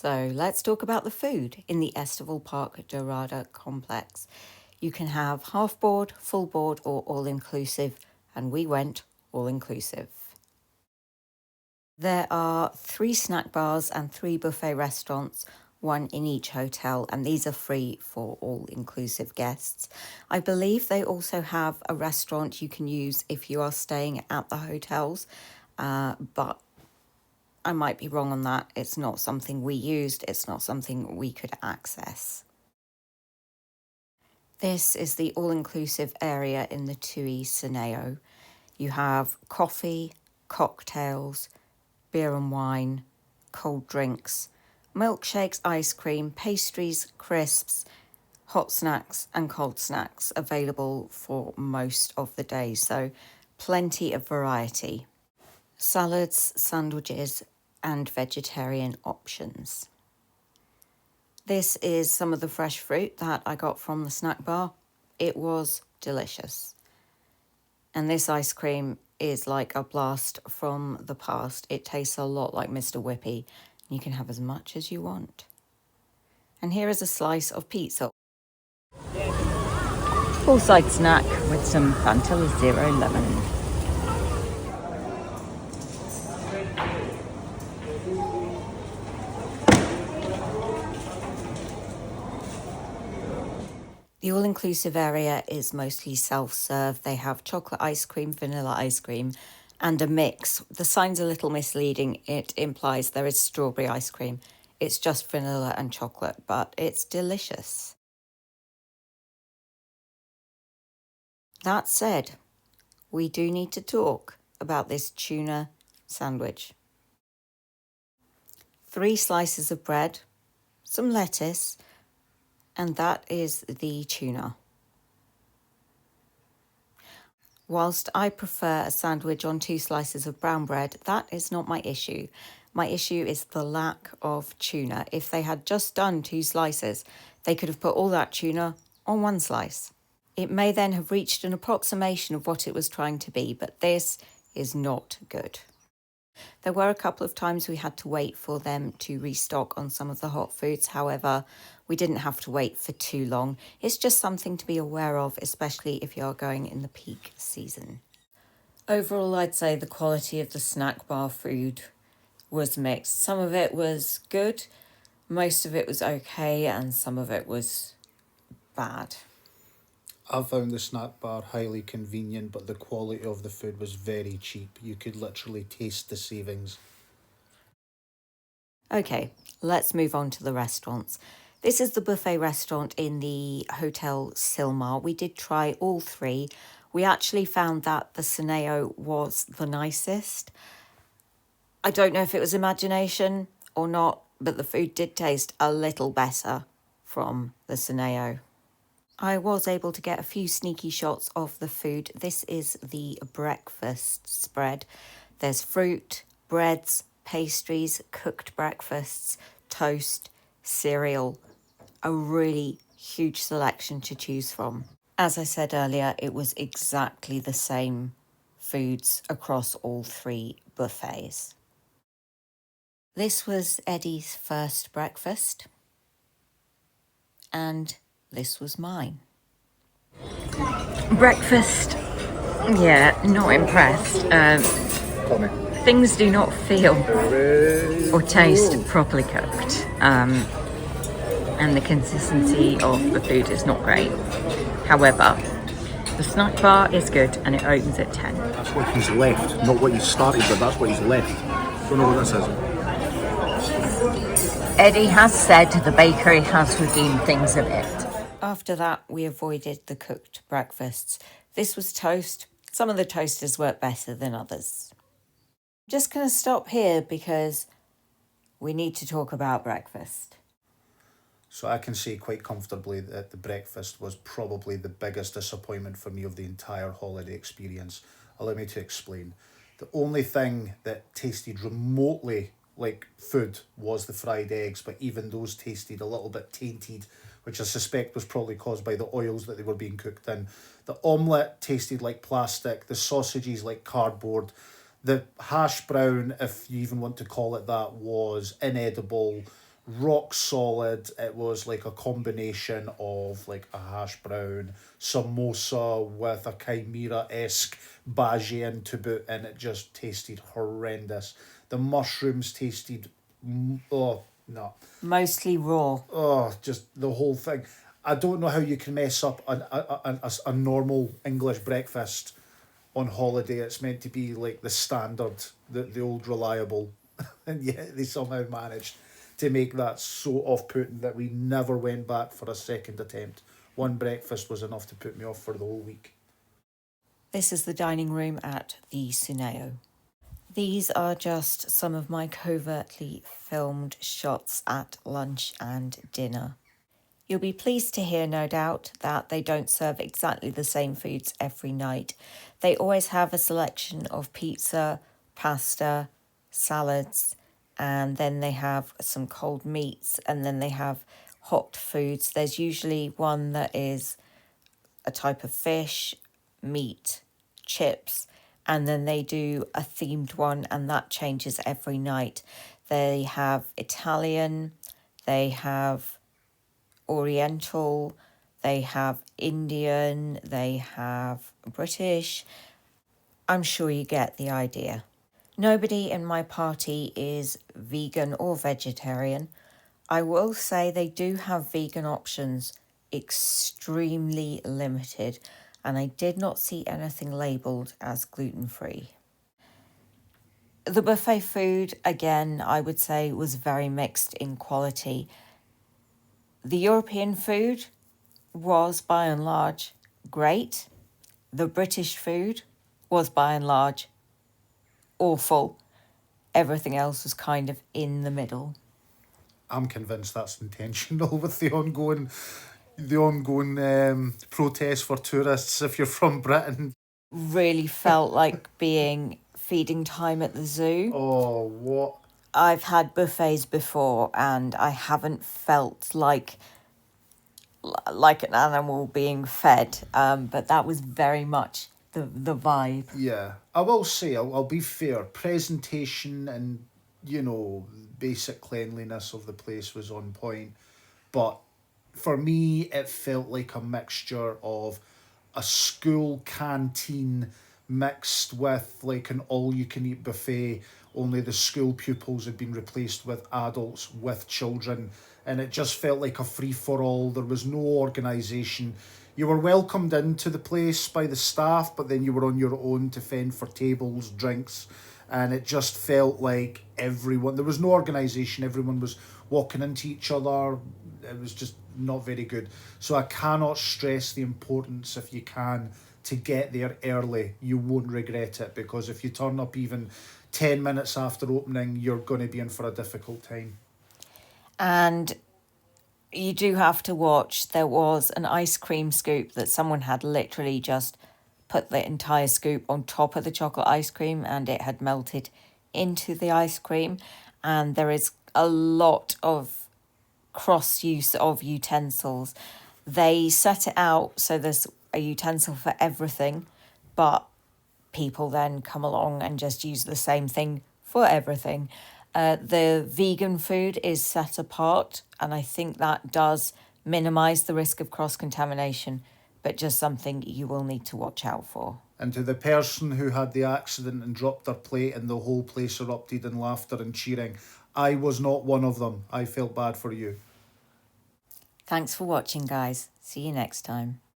So let's talk about the food in the Estival Park Dorada complex. You can have half board, full board, or all inclusive, and we went all inclusive. There are 3 snack bars and 3 buffet restaurants, one in each hotel, and these are free for all inclusive guests. I believe they also have a restaurant you can use if you are staying at the hotels, but I might be wrong on that. It's not something we used, it's not something we could access. This is the all-inclusive area in the Tui Suneo. You have coffee, cocktails, beer and wine, cold drinks, milkshakes, ice cream, pastries, crisps, hot snacks and cold snacks available for most of the day. So plenty of variety. Salads, sandwiches and vegetarian options. This is some of the fresh fruit that I got from the snack bar. It was delicious. And this ice cream is like a blast from the past. It tastes a lot like Mr. Whippy. You can have as much as you want. And here is a slice of pizza. Poolside snack with some Fanta Zero Lemon. The all-inclusive area is mostly self-serve. They have chocolate ice cream, vanilla ice cream, and a mix. The sign's a little misleading. It implies there is strawberry ice cream. It's just vanilla and chocolate, but it's delicious. That said, we do need to talk about this tuna sandwich. 3 slices of bread, some lettuce, and that is the tuna. Whilst I prefer a sandwich on 2 slices of brown bread, that is not my issue. My issue is the lack of tuna. If they had just done 2 slices, they could have put all that tuna on 1 slice. It may then have reached an approximation of what it was trying to be, but this is not good. There were a couple of times we had to wait for them to restock on some of the hot foods. However, we didn't have to wait for too long. It's just something to be aware of, especially if you are going in the peak season. Overall, I'd say the quality of the snack bar food was mixed. Some of it was good, most of it was okay, and some of it was bad. I found the snack bar highly convenient, but the quality of the food was very cheap. You could literally taste the savings. Okay, let's move on to the restaurants. This is the buffet restaurant in the Hotel Silmar. We did try all 3. We actually found that the Suneo was the nicest. I don't know if it was imagination or not, but the food did taste a little better from the Suneo. I was able to get a few sneaky shots of the food. This is the breakfast spread. There's fruit, breads, pastries, cooked breakfasts, toast, cereal, a really huge selection to choose from. As I said earlier, it was exactly the same foods across all 3 buffets. This was Eddie's first breakfast, and this was mine. Breakfast, yeah, not impressed. Things do not feel or taste properly cooked, and the consistency of the food is not great. However, the snack bar is good and it opens at 10. That's what he's left, not what you started, but that's what he's left. Don't know what this is. Eddie has said the bakery has redeemed things a bit. After that, we avoided the cooked breakfasts. This was toast. Some of the toasters worked better than others. I'm just going to stop here because we need to talk about breakfast. So I can say quite comfortably that the breakfast was probably the biggest disappointment for me of the entire holiday experience. Allow me to explain. The only thing that tasted remotely like food was the fried eggs, but even those tasted a little bit tainted, which I suspect was probably caused by the oils that they were being cooked in. The omelette tasted like plastic, the sausages like cardboard, the hash brown, if you even want to call it that, was inedible. rock solid. It was like a combination of like a hash brown, samosa with a chimera-esque bhajian to boot, and it just tasted horrendous. The mushrooms tasted, oh, no. Mostly raw. Oh, just the whole thing. I don't know how you can mess up a normal English breakfast on holiday. It's meant to be like the standard, the old reliable, and yet they somehow managed to make that so off-putting that we never went back for a second attempt. One breakfast was enough to put me off for the whole week. This is the dining room at the Suneo. These are just some of my covertly filmed shots at lunch and dinner. You'll be pleased to hear, no doubt, that they don't serve exactly the same foods every night. They always have a selection of pizza, pasta, salads, and then they have some cold meats, and then they have hot foods. There's usually one that is a type of fish, meat, chips, and then they do a themed one, and that changes every night. They have Italian, they have Oriental, they have Indian, they have British. I'm sure you get the idea. Nobody in my party is vegan or vegetarian. I will say they do have vegan options, extremely limited, and I did not see anything labelled as gluten-free. The buffet food, again, I would say was very mixed in quality. The European food was by and large great. The British food was by and large awful. Everything else was kind of in the middle. I'm convinced that's intentional with the ongoing protest for tourists if you're from Britain. Really felt like being feeding time at the zoo. Oh, what? I've had buffets before and I haven't felt like an animal being fed, but that was very much the vibe. Yeah, I will say, I'll be fair, presentation and, basic cleanliness of the place was on point. But for me, it felt like a mixture of a school canteen mixed with like an all-you-can-eat buffet, only the school pupils had been replaced with adults with children, and it just felt like a free-for-all. There was no organisation. You were welcomed into the place by the staff, but then you were on your own to fend for tables, drinks, and it just felt like everyone, there was no organisation, everyone was walking into each other. It was just not very good. So I cannot stress the importance, if you can, to get there early. You won't regret it, because if you turn up even 10 minutes after opening, you're going to be in for a difficult time. And you do have to watch. There was an ice cream scoop that someone had literally just put the entire scoop on top of the chocolate ice cream, and it had melted into the ice cream. And there is a lot of cross use of utensils. They set it out so there's a utensil for everything, but people then come along and just use the same thing for everything. The vegan food is set apart, and I think that does minimise the risk of cross-contamination, but just something you will need to watch out for. And to the person who had the accident and dropped their plate and the whole place erupted in laughter and cheering, I was not one of them. I felt bad for you. Thanks for watching, guys. See you next time.